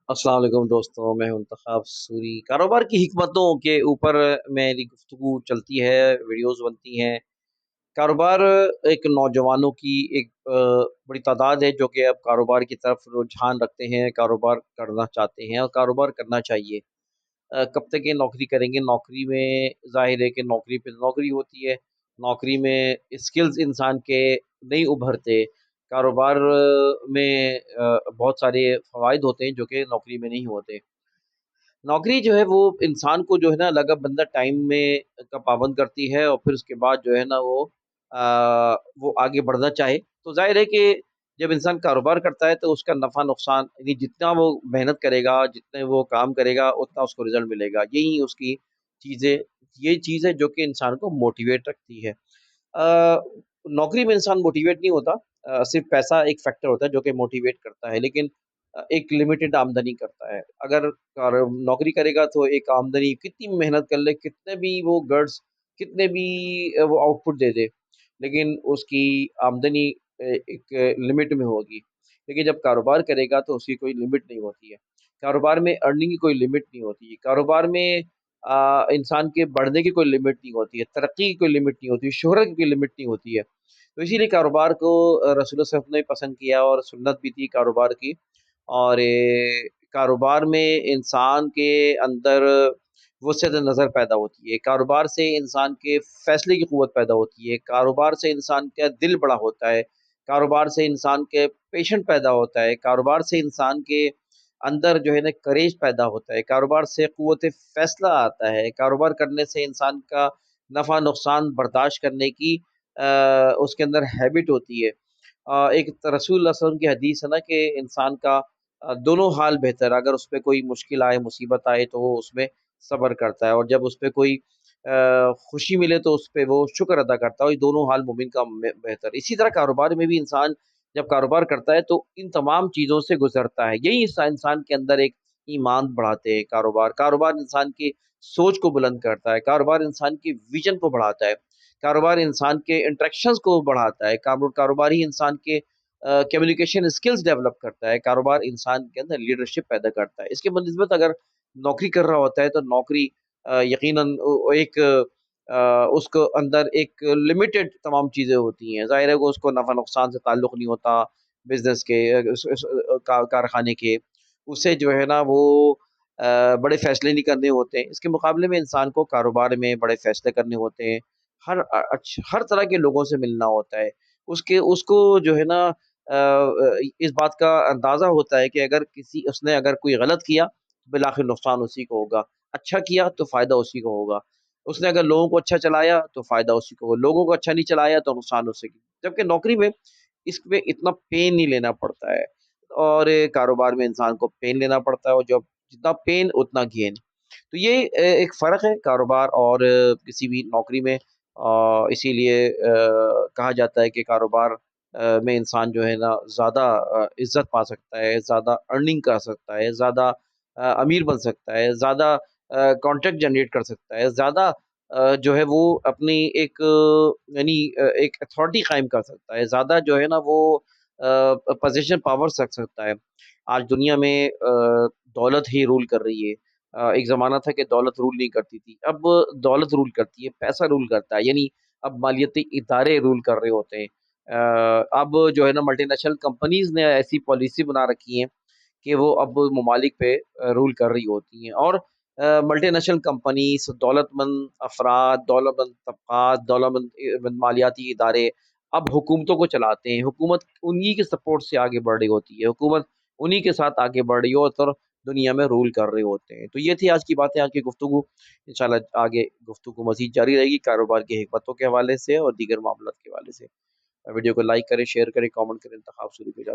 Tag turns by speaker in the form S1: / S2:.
S1: अस्सलाम वालेकुम दोस्तों, मैं हूं इंतखाब सूरी। कारोबार की हिकमतों के ऊपर मेरी गुफ्तगू चलती है, वीडियोस बनती हैं। कारोबार एक नौजवानों की एक बड़ी तादाद है जो कि अब कारोबार की तरफ रुझान रखते हैं, कारोबार करना चाहते हैं और कारोबार करना चाहिए। कब तक ये नौकरी करेंगे? नौकरी में ज़ाहिर है कि नौकरी पे नौकरी होती है, नौकरी में स्किल्स इंसान के नहीं उभरते। कारोबार में बहुत सारे फ़वाइद होते हैं जो कि नौकरी में नहीं होते। नौकरी जो है वो इंसान को जो है ना लगा-बंदा टाइम में का पाबंद करती है और फिर उसके बाद जो है ना वो आगे बढ़ना चाहे, तो ज़ाहिर है कि जब इंसान कारोबार करता है तो उसका नफ़ा-नुकसान यानी जितना वो मेहनत करेगा, जितने वो काम करेगा, उतना उसको रिज़ल्ट मिलेगा। यही उसकी चीज़ें ये चीज़ है जो कि इंसान को मोटिवेट रखती है। नौकरी में इंसान मोटिवेट नहीं होता, सिर्फ़ पैसा एक फैक्टर होता है जो कि मोटिवेट करता है, लेकिन एक लिमिटेड आमदनी करता है। अगर नौकरी करेगा तो एक आमदनी कितनी मेहनत कर ले, कितने भी वो गट्स, कितने भी वो आउटपुट दे दे, लेकिन उसकी आमदनी एक लिमिट में होगी। लेकिन जब कारोबार करेगा तो उसकी कोई लिमिट नहीं होती है। कारोबार में अर्निंग की कोई लिमिट नहीं होती है। कारोबार में इंसान के बढ़ने की कोई लिमिट नहीं होती है, तरक्की की कोई लिमिट नहीं होती है, शोहरत की कोई लिमिट नहीं होती है। तो इसीलिए कारोबार को रसूल सल्लल्लाहु अलैहि वसल्लम ने पसंद किया और सुन्नत भी थी कारोबार की। और कारोबार में इंसान के अंदर वुसअत नज़र पैदा होती है, कारोबार से इंसान के फ़ैसले की क़ुव्वत पैदा होती है, कारोबार से इंसान का दिल बड़ा होता है, कारोबार से इंसान के पेशेंट पैदा होता है, कारोबार से इंसान के अंदर जो है ना करेज पैदा होता है, कारोबार से क़ुव्वत फ़ैसला आता है, कारोबार करने से इंसान का नफ़ा-नुकसान बर्दाश्त करने की उसके अंदर हैबिट होती है। एक त रसूल सल्लल्लाहु अलैहि वसल्लम की हदीस है ना कि इंसान का दोनों हाल बेहतर है, अगर उस पे कोई मुश्किल आए, मुसीबत आए तो वो उसमें सब्र करता है और जब उस पे कोई खुशी मिले तो उस पे वो शुक्र अदा करता है और ये दोनों हाल मोमिन का बेहतर है। इसी तरह कारोबार में भी इंसान जब कारोबार करता है तो इन तमाम चीज़ों से गुज़रता है। यही इंसान के अंदर एक ईमान बढ़ाते हैं कारोबार। कारोबार इंसान की सोच को बुलंद करता है, कारोबार इंसान की विज़न को बढ़ाता है, कारोबार इंसान के इंटरेक्शंस को बढ़ाता है, कारोबार ही इंसान के कम्युनिकेशन स्किल्स डेवलप करता है, कारोबार इंसान के अंदर लीडरशिप पैदा करता है। इसके बनिस्बत अगर नौकरी कर रहा होता है तो नौकरी यकीनन एक उसको अंदर एक लिमिटेड तमाम चीज़ें होती हैं। ज़ाहिर है कि उसको नफ़ा-नुकसान से ताल्लुक नहीं होता, बिज़नेस के कारखाने के। उसे जो है ना वो बड़े फ़ैसले नहीं करने होते हैं। इसके मुकाबले में इंसान को कारोबार में बड़े फ़ैसले करने होते हैं। हर तरह के लोगों से मिलना होता है। उसको जो है ना इस बात का अंदाज़ा होता है कि अगर किसी उसने अगर कोई गलत किया, तो बिल-आखिर नुकसान उसी को होगा। अच्छा किया तो फ़ायदा उसी को होगा। उसने अगर लोगों को अच्छा चलाया तो फ़ायदा उसी को होगा, लोगों को अच्छा नहीं चलाया तो नुकसान उसी की। जबकि नौकरी में इसमें इतना पेन नहीं लेना पड़ता है और कारोबार में इंसान को पेन लेना पड़ता है और जब जितना पेन उतना गेन। तो ये एक फ़र्क है कारोबार और किसी भी नौकरी में। इसीलिए कहा जाता है कि कारोबार में इंसान जो है ना ज़्यादा इज़्ज़त पा सकता है, ज़्यादा अर्निंग कर सकता है, ज़्यादा अमीर बन सकता है, ज़्यादा कॉन्टेक्ट जनरेट कर सकता है, ज़्यादा जो है वो अपनी एक यानी एक अथॉरिटी कायम कर सकता है, ज़्यादा जो है ना वो पोज़ीशन पावर रख सकता है। आज दुनिया में दौलत ही रूल कर रही है। एक ज़माना था कि दौलत रूल नहीं करती थी, अब दौलत रूल करती है, पैसा रूल करता है, यानी अब मालियाती इदारे रूल कर रहे होते हैं। अब जो है ना मल्टीनेशनल कंपनीज़ ने ऐसी पॉलिसी बना रखी है कि वो अब ममालिक पे रूल कर रही होती हैं और मल्टीनेशनल कंपनीज़, दौलतमंद अफ़राद, दौलतमंद तबक़ात, दौलतमंद मालियाती इदारे अब हुकूमतों को चलाते हैं। हुकूमत उन्हीं के सपोर्ट से आगे बढ़ रही होती है। हुकूमत उन्हीं के साथ आगे बढ़ रही हो और दुनिया में रूल कर रहे होते हैं। तो ये थी आज की बातें, आज की गुफ्तगू। इंशाल्लाह आगे गुफ्तगू मज़ीद जारी रहेगी कारोबार की हिकमतों के हवाले से और दीगर मामलात के हवाले से। वीडियो को लाइक करें, शेयर करें, कमेंट करें, इंतखाब शुरू की जा